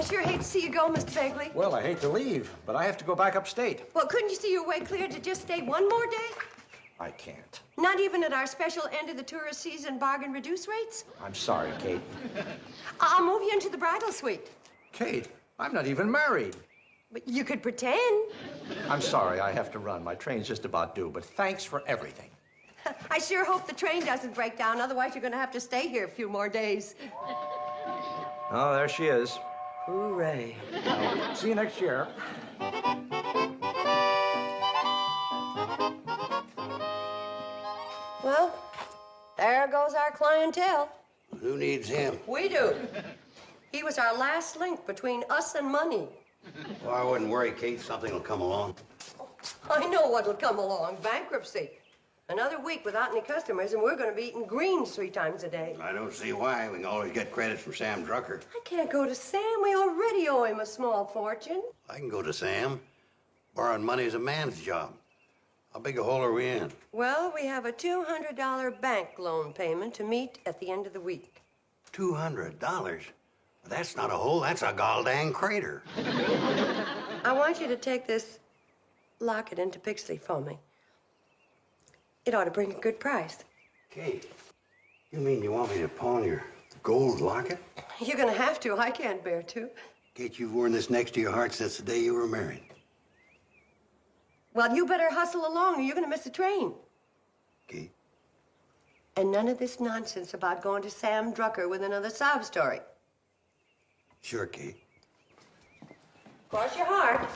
sure hate to see you go, Mr. Begley. Well, I hate to leave, but I have to go back upstate. Well, couldn't you see your way clear to just stay one more day? I can't. Not even at our special end of the tourist season bargain reduce rates? I'm sorry, Kate. I'll move you into the bridal suite. Kate, I'm not even married. But you could pretend. I'm sorry, I have to run. My train's just about due, but thanks for everything. I sure hope the train doesn't break down. Otherwise, you're going to have to stay here a few more days. Oh, there she is. Hooray. Well, see you next year. Well, there goes our clientele. Who needs him? We do. He was our last link between us and money. Well, I wouldn't worry, Kate. Something will come along. I know what'll come along. Bankruptcy. Another week without any customers, and we're going to be eating greens 3 times a day. I don't see why. We can always get credits from Sam Drucker. I can't go to Sam. We already owe him a small fortune. I can go to Sam. Borrowing money is a man's job. How big a hole are we in? Well, we have a $200 bank loan payment to meet at the end of the week. $200? That's not a hole. That's a goddamn crater. I want you to take this locket into Pixley for me. It ought to bring a good price. Kate, you mean you want me to pawn your gold locket? You're going to have to. I can't bear to. Kate, you've worn this next to your heart since the day you were married. Well, you better hustle along or you're going to miss the train. Kate? And none of this nonsense about going to Sam Drucker with another sob story. Sure, Kate. Cross your heart.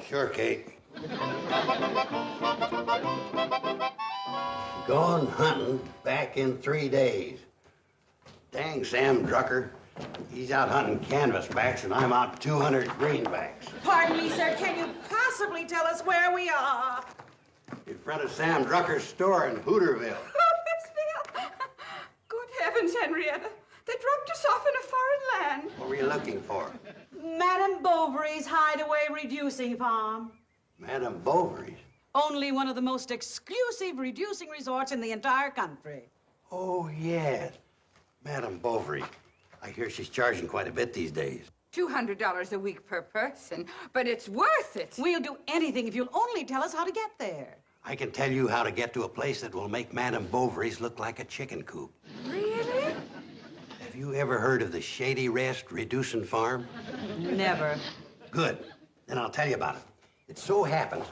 Sure, Kate. Gone hunting back in 3 days. Dang Sam Drucker. He's out hunting canvasbacks and I'm out 200 greenbacks. Pardon me, sir. Can you possibly tell us where we are? In front of Sam Drucker's store in Hooterville. Hootersville? Good heavens, Henrietta. They dropped us off in a foreign land. What were you looking for? Madame Bovary's Hideaway Reducing Farm. Madame Bovary's? Only one of the most exclusive reducing resorts in the entire country. Oh, yes. Madame Bovary. I hear she's charging quite a bit these days. $200 a week per person, but it's worth it. We'll do anything if you'll only tell us how to get there. I can tell you how to get to a place that will make Madame Bovary's look like a chicken coop. Really? Have you ever heard of the Shady Rest Reducing Farm? Never. Good. Then I'll tell you about it. It so happens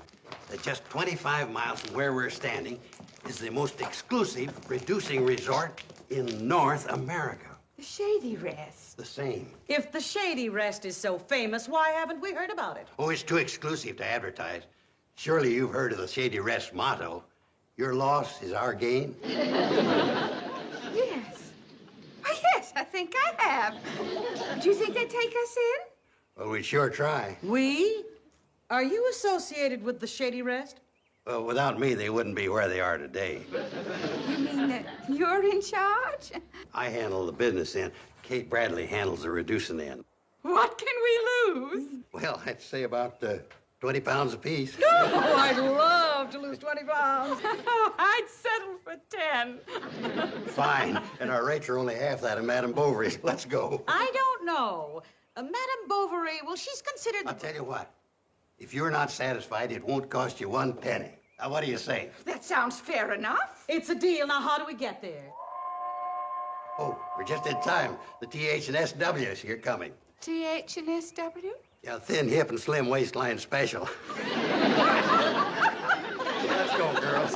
that just 25 miles from where we're standing is the most exclusive reducing resort in North America. The Shady Rest. The same. If the Shady Rest is so famous, why haven't we heard about it? Oh, it's too exclusive to advertise. Surely you've heard of the Shady Rest motto, your loss is our gain? Yes. Oh, yes, I think I have. Do you think they'd take us in? Well, we'd sure try. We? Are you associated with the Shady Rest? Well, without me, they wouldn't be where they are today. You mean that you're in charge? I handle the business end. Kate Bradley handles the reducing end. What can we lose? Well, I'd say about 20 pounds apiece. Oh, I'd love to lose 20 pounds. Oh, I'd settle for 10. Fine. And our rates are only half that of Madame Bovary's. Let's go. I don't know. Madame Bovary, well, she's considered... I'll tell you what. If you're not satisfied, it won't cost you 1 penny. Now, what do you say? That sounds fair enough. It's a deal. Now, how do we get there? Oh, we're just in time. The TH&SW is here coming. TH&SW? Yeah, thin, hip, and slim waistline special. Let's go, girls.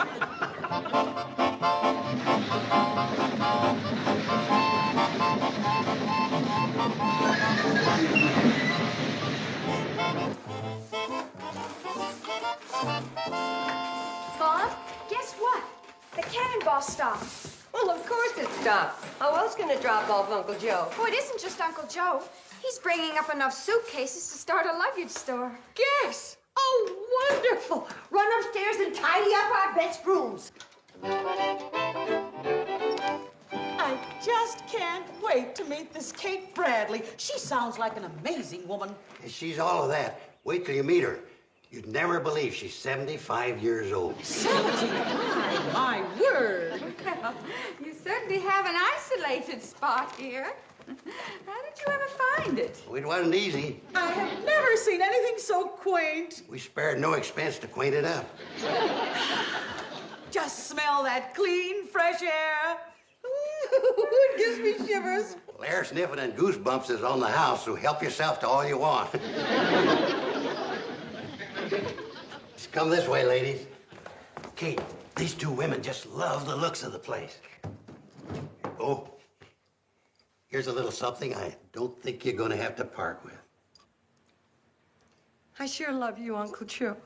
Bob, guess what? The cannonball stopped. Well, of course it stopped. How else can it drop off Uncle Joe? Oh, it isn't just Uncle Joe. He's bringing up enough suitcases to start a luggage store. Guess. Oh, wonderful. Run upstairs and tidy up our best rooms. I just can't wait to meet this Kate Bradley. She sounds like an amazing woman. She's all of that. Wait till you meet her. You'd never believe she's 75 years old. 75? My word. Well, you certainly have an isolated spot here. How did you ever find it? Well, it wasn't easy. I have never seen anything so quaint. We spared no expense to clean it up. Just smell that clean, fresh air. It gives me shivers. Well, air sniffing and goosebumps is on the house, so help yourself to all you want. Just come this way, ladies. Kate, these two women just love the looks of the place. Oh, here's a little something I don't think you're going to have to part with. I sure love you, Uncle Joe.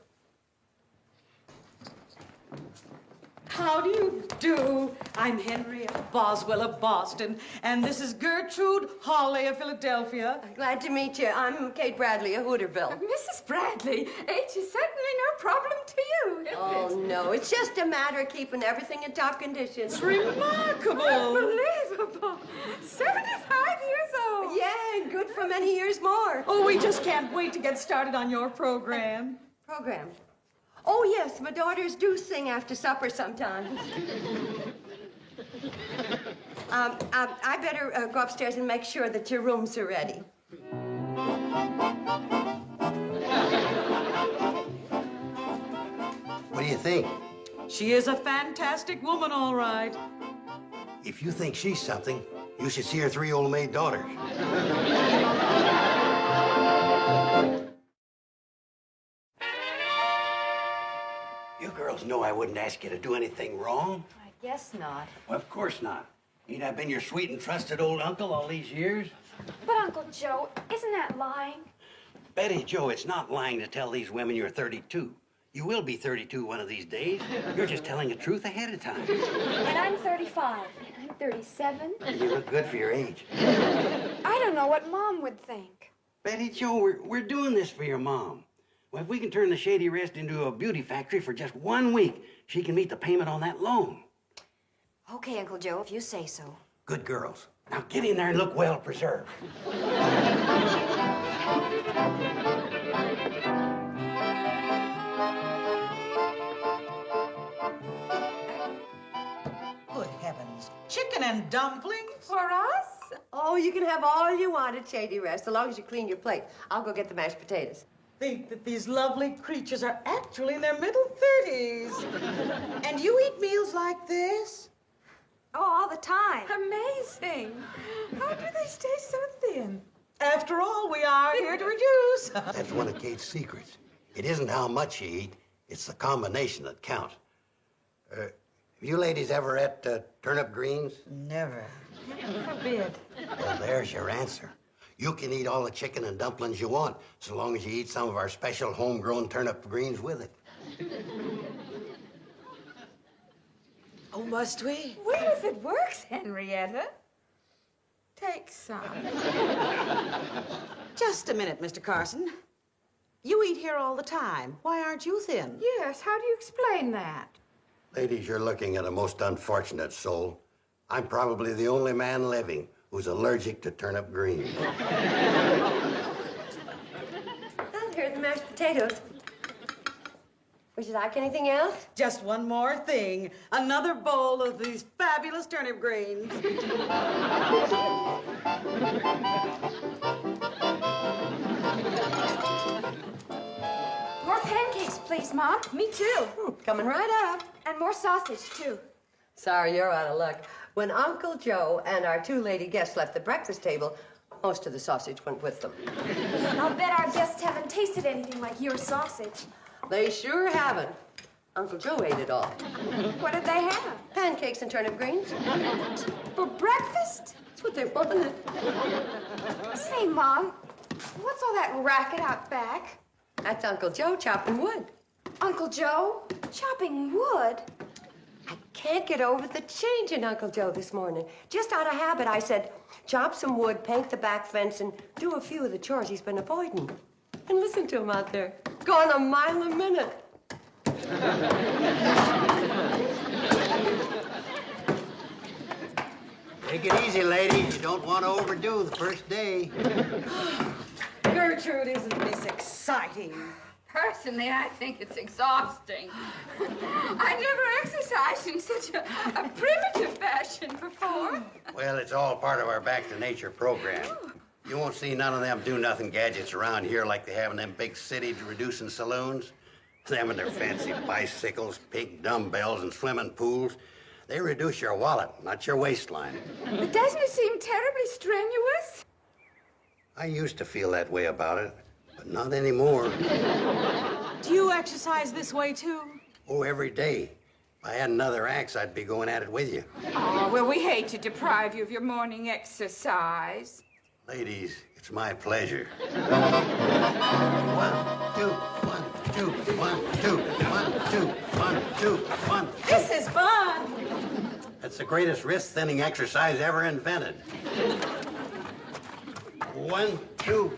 How do you do? I'm Henrietta Boswell of Boston, and this is Gertrude Hawley of Philadelphia. Glad to meet you. I'm Kate Bradley of Hooterville. Mrs. Bradley, age is certainly no problem to you, is it? Oh, no. It's just a matter of keeping everything in top condition. It's remarkable. Unbelievable. 75 years old. Yeah, and good for many years more. Oh, we just can't wait to get started on your program. Program. Oh, yes, my daughters do sing after supper sometimes. I better go upstairs and make sure that your rooms are ready. What do you think? She is a fantastic woman, all right. If you think she's something, you should see her three old maid daughters. You girls know I wouldn't ask you to do anything wrong. I guess not. Well, of course not. Ain't I been your sweet and trusted old uncle all these years? But Uncle Joe, isn't that lying? Betty Joe, it's not lying to tell these women you're 32. You will be 32 one of these days. You're just telling the truth ahead of time. And I'm 35. And I'm 37. And you look good for your age. I don't know what Mom would think. Betty Joe, we're doing this for your mom. Well, if we can turn the Shady Rest into a beauty factory for just 1 week, she can meet the payment on that loan. Okay, Uncle Joe, if you say so. Good girls. Now get in there and look well preserved. Good heavens. Chicken and dumplings? For us? Oh, you can have all you want at Shady Rest, so long as you clean your plate. I'll go get the mashed potatoes. Think that these lovely creatures are actually in their middle 30s. And you eat meals like this? Oh, all the time. Amazing. How do they stay so thin? After all, we are here to reduce. That's one of Kate's secrets. It isn't how much you eat, it's the combination that counts. Have you ladies ever ate turnip greens? Never. Forbid. Well, there's your answer. You can eat all the chicken and dumplings you want, so long as you eat some of our special homegrown turnip greens with it. Oh, must we? Well, if it works, Henrietta, take some. Just a minute, Mr. Carson. You eat here all the time. Why aren't you thin? Yes, how do you explain that? Ladies, you're looking at a most unfortunate soul. I'm probably the only man living who's allergic to turnip greens. Well, here are the mashed potatoes. Would you like anything else? Just one more thing. Another bowl of these fabulous turnip greens. More pancakes, please, Mom. Me too. Coming right up. And more sausage, too. Sorry, you're out of luck. When Uncle Joe and our two lady guests left the breakfast table, most of the sausage went with them. I'll bet our guests haven't tasted anything like your sausage. They sure haven't. Uncle Joe ate it all. What did they have? Pancakes and turnip greens. For breakfast? That's what they wanted. Say, Mom, what's all that racket out back? That's Uncle Joe chopping wood. Uncle Joe? Chopping wood? I can't get over the change in Uncle Joe this morning. Just out of habit, I said, chop some wood, paint the back fence, and do a few of the chores he's been avoiding. And listen to him out there, going a mile a minute. Take it easy, ladies. You don't want to overdo the first day. Gertrude, isn't this exciting? Personally, I think it's exhausting. I never exercised in such a primitive fashion before. Well, it's all part of our Back to Nature program. You won't see none of them do-nothing gadgets around here like they have in them big cities reducing saloons. Them and their fancy bicycles, pink dumbbells, and swimming pools. They reduce your wallet, not your waistline. But doesn't it seem terribly strenuous? I used to feel that way about it, but not anymore. Do you exercise this way, too? Oh, every day. If I had another axe, I'd be going at it with you. Oh, well, we hate to deprive you of your morning exercise. Ladies, it's my pleasure. 1, 2, 1, 2, 1, 2, 1, 2, 1, 2, 1. This is fun. That's the greatest wrist-thinning exercise ever invented. 1, 2.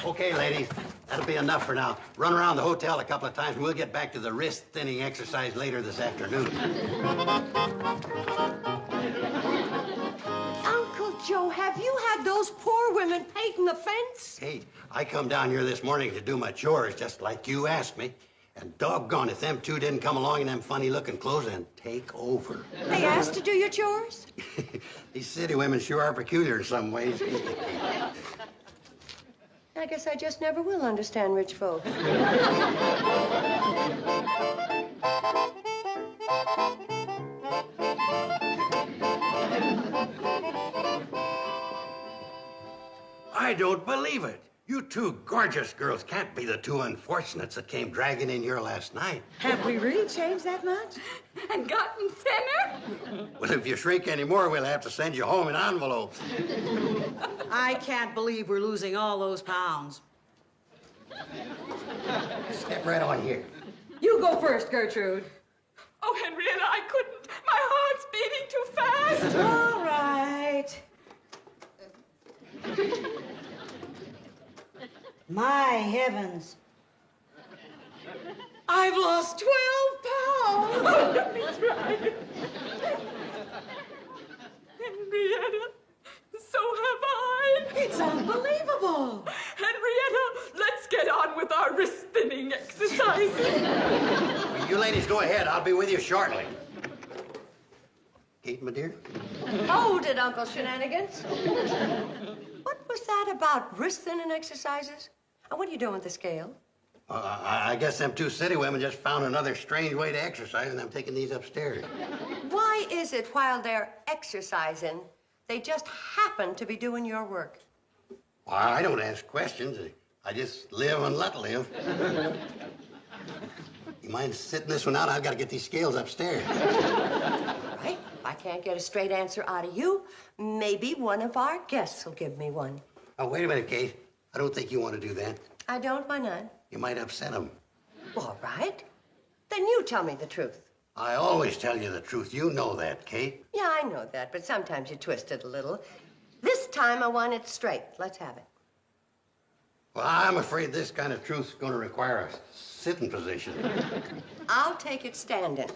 Okay, ladies, that'll be enough for now. Run around the hotel a couple of times, and we'll get back to the wrist-thinning exercise later this afternoon. Uncle Joe, have you had those poor women painting the fence? Hey, I come down here this morning to do my chores just like you asked me. And doggone if them two didn't come along in them funny-looking clothes and take over. They asked to do your chores? These city women sure are peculiar in some ways. I guess I just never will understand rich folks. I don't believe it. You two gorgeous girls can't be the two unfortunates that came dragging in here last night. Have we really changed that much? And gotten thinner? Well, if you shrink anymore, we'll have to send you home in envelopes. I can't believe we're losing all those pounds. Step right on here. You go first, Gertrude. Oh, Henrietta, I couldn't. My heart's beating too fast. All right. My heavens. I've lost 12 pounds. Oh, let me try. Henrietta, so have I. It's unbelievable. Henrietta, let's get on with our wrist-thinning exercises. Well, you ladies go ahead. I'll be with you shortly. Kate, my dear? Hold it, Uncle Shenanigans. What was that about wrist-thinning exercises? And what are you doing with the scale? I guess them two city women just found another strange way to exercise, and I'm taking these upstairs. Why is it while they're exercising, they just happen to be doing your work? Well, I don't ask questions. I just live and let live. You mind sitting this one out? I've got to get these scales upstairs. Right? If I can't get a straight answer out of you, maybe one of our guests will give me one. Oh, wait a minute, Kate. I don't think you want to do that. I don't, why not? You might upset them. All right. Then you tell me the truth. I always tell you the truth. You know that, Kate. Yeah, I know that, but sometimes you twist it a little. This time I want it straight. Let's have it. Well, I'm afraid this kind of truth's going to require a sitting position. I'll take it standing.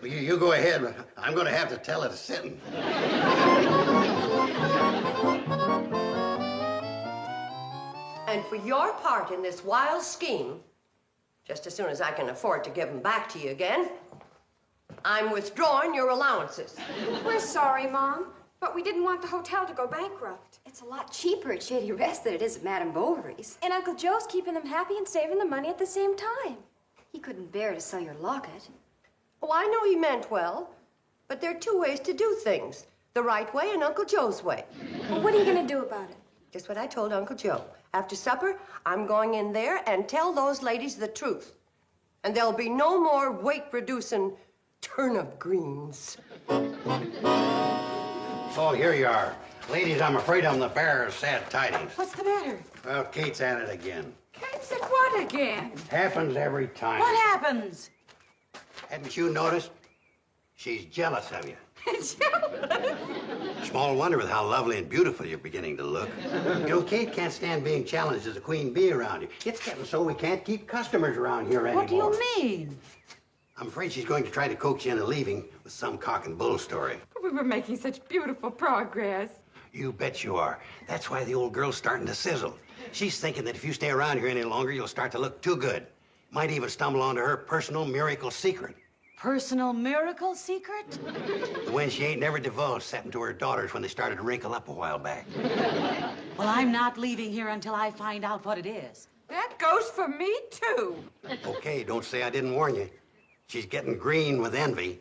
Well, you go ahead. I'm going to have to tell it sitting. And for your part in this wild scheme, just as soon as I can afford to give them back to you again, I'm withdrawing your allowances. We're sorry, Mom, but we didn't want the hotel to go bankrupt. It's a lot cheaper at Shady Rest than it is at Madame Bovary's. And Uncle Joe's keeping them happy and saving the money at the same time. He couldn't bear to sell your locket. Oh, I know he meant well, but there are two ways to do things. The right way and Uncle Joe's way. Well, what are you going to do about it? Just what I told Uncle Joe. After supper, I'm going in there and tell those ladies the truth. And there'll be no more weight-reducing turnip greens. Oh, here you are. Ladies, I'm afraid I'm the bearer of sad tidings. What's the matter? Well, Kate's at it again. Kate said what again? Happens every time. What happens? Hadn't you noticed? She's jealous of you. Jealous? Small wonder with how lovely and beautiful you're beginning to look. You know, Kate can't stand being challenged as a queen bee around you. It's getting so we can't keep customers around here anymore. What do you mean? I'm afraid she's going to try to coax you into leaving with some cock and bull story. We were making such beautiful progress. You bet you are. That's why the old girl's starting to sizzle. She's thinking that if you stay around here any longer, you'll start to look too good. Might even stumble onto her personal miracle secret. Personal miracle secret? The one she ain't never divulged, setting to her daughters when they started to wrinkle up a while back. Well, I'm not leaving here until I find out what it is. That goes for me, too. Okay, don't say I didn't warn you. She's getting green with envy.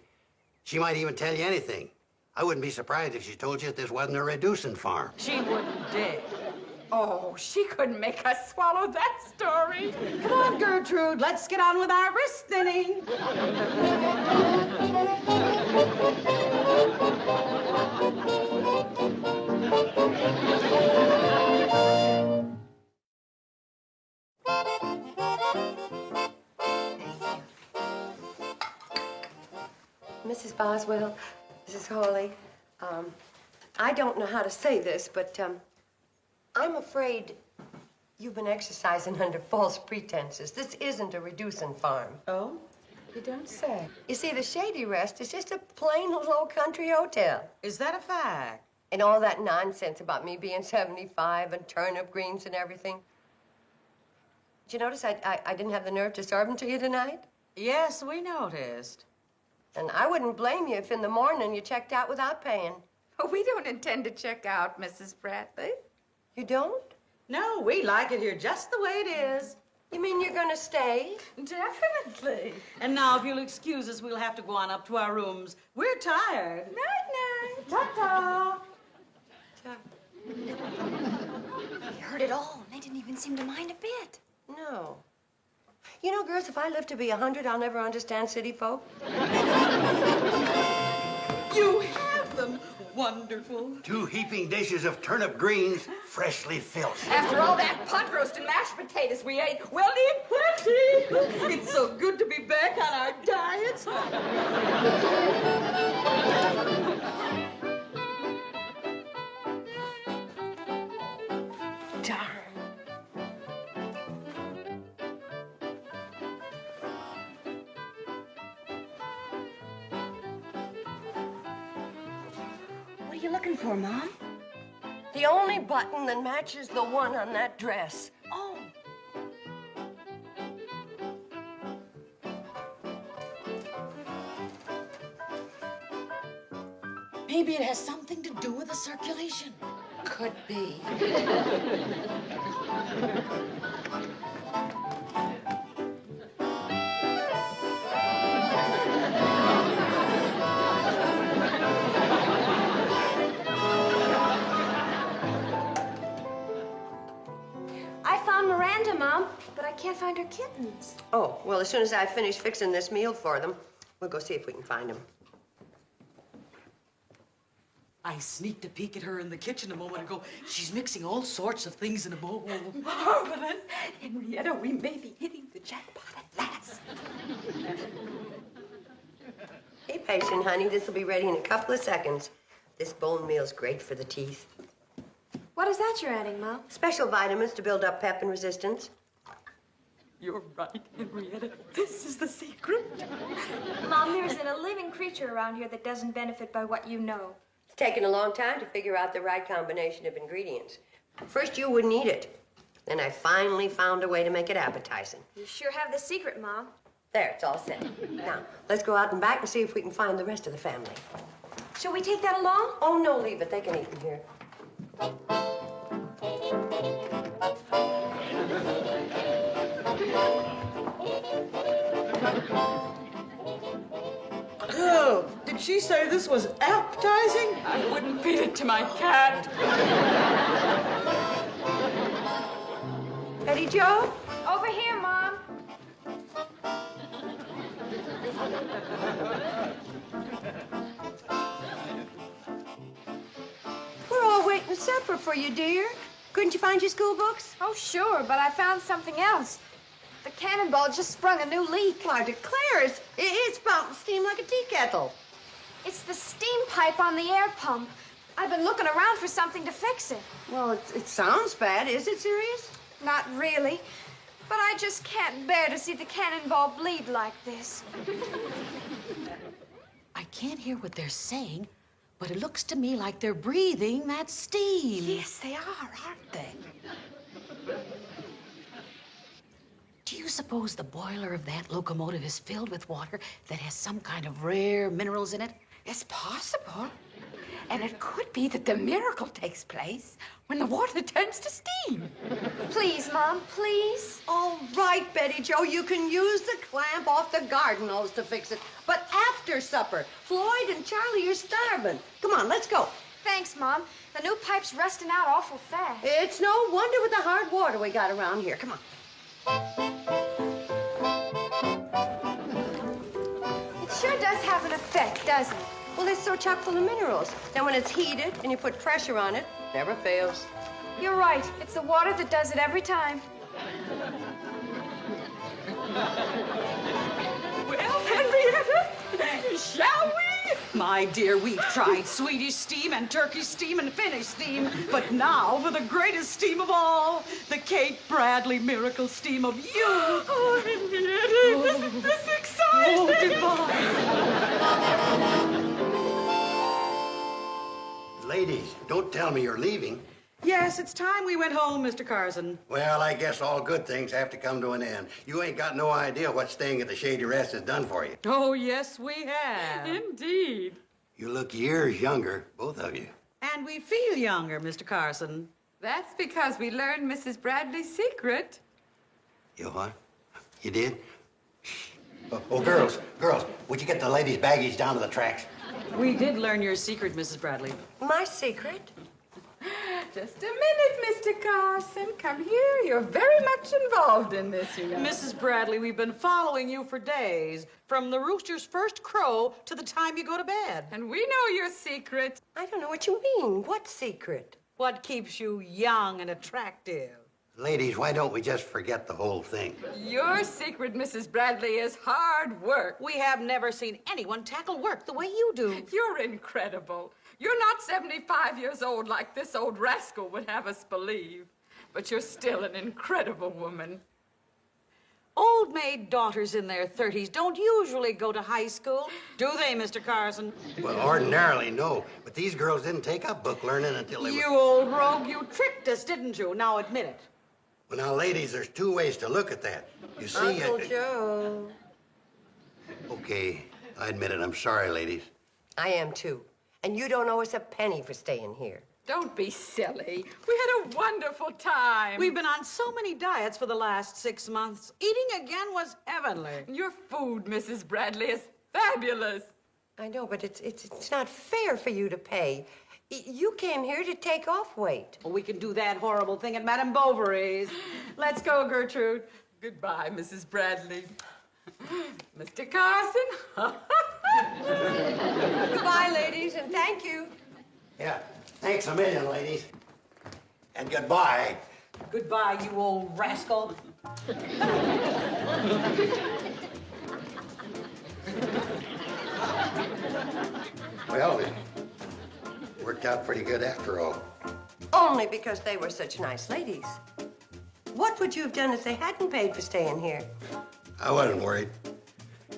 She might even tell you anything. I wouldn't be surprised if she told you that this wasn't a reducing farm. She wouldn't dare. Oh, she couldn't make us swallow that story. Come on, Gertrude, let's get on with our wrist thinning. Mrs. Boswell, Mrs. Hawley, I don't know how to say this, but I'm afraid you've been exercising under false pretenses. This isn't a reducing farm. Oh? You don't say. You see, the Shady Rest is just a plain little old country hotel. Is that a fact? And all that nonsense about me being 75 and turnip greens and everything. Did you notice I didn't have the nerve to serve them to you tonight? Yes, we noticed. And I wouldn't blame you if in the morning you checked out without paying. We don't intend to check out, Mrs. Bradley. You don't? No, we like it here just the way it is. You mean you're gonna stay? Definitely. And now, if you'll excuse us, we'll have to go on up to our rooms. We're tired. Night-night. Ta-ta. They heard it all, and they didn't even seem to mind a bit. No. You know, girls, if I live to be 100, I'll never understand city folk. You have them. Wonderful. 2 heaping dishes of turnip greens, freshly filched. After all that pot roast and mashed potatoes we ate, we'll need plenty. It's so good to be back on our diets. Darn. What are you looking for, Mom? The only button that matches the one on that dress. Oh. Maybe it has something to do with the circulation. Could be. I found Miranda, Mom, but I can't find her kittens. Oh, well, as soon as I finish fixing this meal for them, we'll go see if we can find them. I sneaked a peek at her in the kitchen a moment ago. She's mixing all sorts of things in a bowl. Marvelous. Henrietta, we may be hitting the jackpot at last. Be patient, honey. This will be ready in a couple of seconds. This bone meal's great for the teeth. What is that you're adding, Mom? Special vitamins to build up pep and resistance. You're right, Henrietta. This is the secret. Mom, there isn't a living creature around here that doesn't benefit by what you know. It's taken a long time to figure out the right combination of ingredients. First, you wouldn't eat it. Then I finally found a way to make it appetizing. You sure have the secret, Mom. There, it's all set. Now, let's go out and back and see if we can find the rest of the family. Shall we take that along? Oh, no, leave it. They can eat from here. Oh, did she say this was appetizing? I wouldn't feed it to my cat. Eddie Joe? Over here, Mom. We're all waiting supper for you, dear. Couldn't you find your school books? Oh, sure, but I found something else. The cannonball just sprung a new leak. Well, I declare it's spouting steam like a tea kettle. It's the steam pipe on the air pump. I've been looking around for something to fix it. Well, it sounds bad. Is it serious? Not really, but I just can't bear to see the cannonball bleed like this. I can't hear what they're saying, But it looks to me like they're breathing that steam. Yes, they are, aren't they? Do you suppose the boiler of that locomotive is filled with water that has some kind of rare minerals in it? It's possible. And it could be that the miracle takes place when the water turns to steam. Please, Mom, please. All right, Betty Jo, you can use the clamp off the garden hose to fix it. But after supper, Floyd and Charlie are starving. Come on, let's go. Thanks, Mom. The new pipe's rusting out awful fast. It's no wonder with the hard water we got around here. Come on. It sure does have an effect, doesn't it? Well, it's so chock full of minerals. Then when it's heated and you put pressure on it, never fails. You're right. It's the water that does it every time. Well, Henrietta, shall we? My dear, we've tried Swedish steam and Turkish steam and Finnish steam, but now for the greatest steam of all, the Kate Bradley miracle steam of you. Oh, Henrietta, isn't this exciting? Oh, goodbye. Ladies, don't tell me you're leaving. Yes, it's time we went home, Mr. Carson. Well, I guess all good things have to come to an end. You ain't got no idea what staying at the Shady Rest has done for you. Oh, yes, we have. Indeed. You look years younger, both of you. And we feel younger, Mr. Carson. That's because we learned Mrs. Bradley's secret. You what? You did? Shh. Oh, girls, would you get the ladies' baggage down to the tracks? We did learn your secret, Mrs. Bradley. My secret? Just a minute, Mr. Carson. Come here. You're very much involved in this, you know. Mrs. Bradley, we've been following you for days, from the rooster's first crow to the time you go to bed. And we know your secret. I don't know what you mean. What secret? What keeps you young and attractive? Ladies, why don't we just forget the whole thing? Your secret, Mrs. Bradley, is hard work. We have never seen anyone tackle work the way you do. You're incredible. You're not 75 years old like this old rascal would have us believe. But you're still an incredible woman. Old maid daughters in their 30s don't usually go to high school, do they, Mr. Carson? Well, ordinarily, no. But these girls didn't take up book learning until they You were... old rogue, you tricked us, didn't you? Now admit it. Well, now, ladies, there's two ways to look at that. You see... Uncle Joe. Okay, I admit it. I'm sorry, ladies. I am too. And you don't owe us a penny for staying here. Don't be silly. We had a wonderful time. We've been on so many diets for the last 6 months. Eating again was heavenly. Your food, Mrs. Bradley, is fabulous. I know, but it's not fair for you to pay. You came here to take off weight. Well, we can do that horrible thing at Madame Bovary's. Let's go, Gertrude. Goodbye, Mrs. Bradley. Mr. Carson. Goodbye, ladies, and thank you. Yeah, thanks a million, ladies. And goodbye. Goodbye, you old rascal. Well, it worked out pretty good after all. Only because they were such nice ladies. What would you have done if they hadn't paid for staying here? I wasn't worried.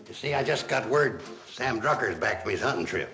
You see, I just got word Sam Drucker's back from his hunting trip.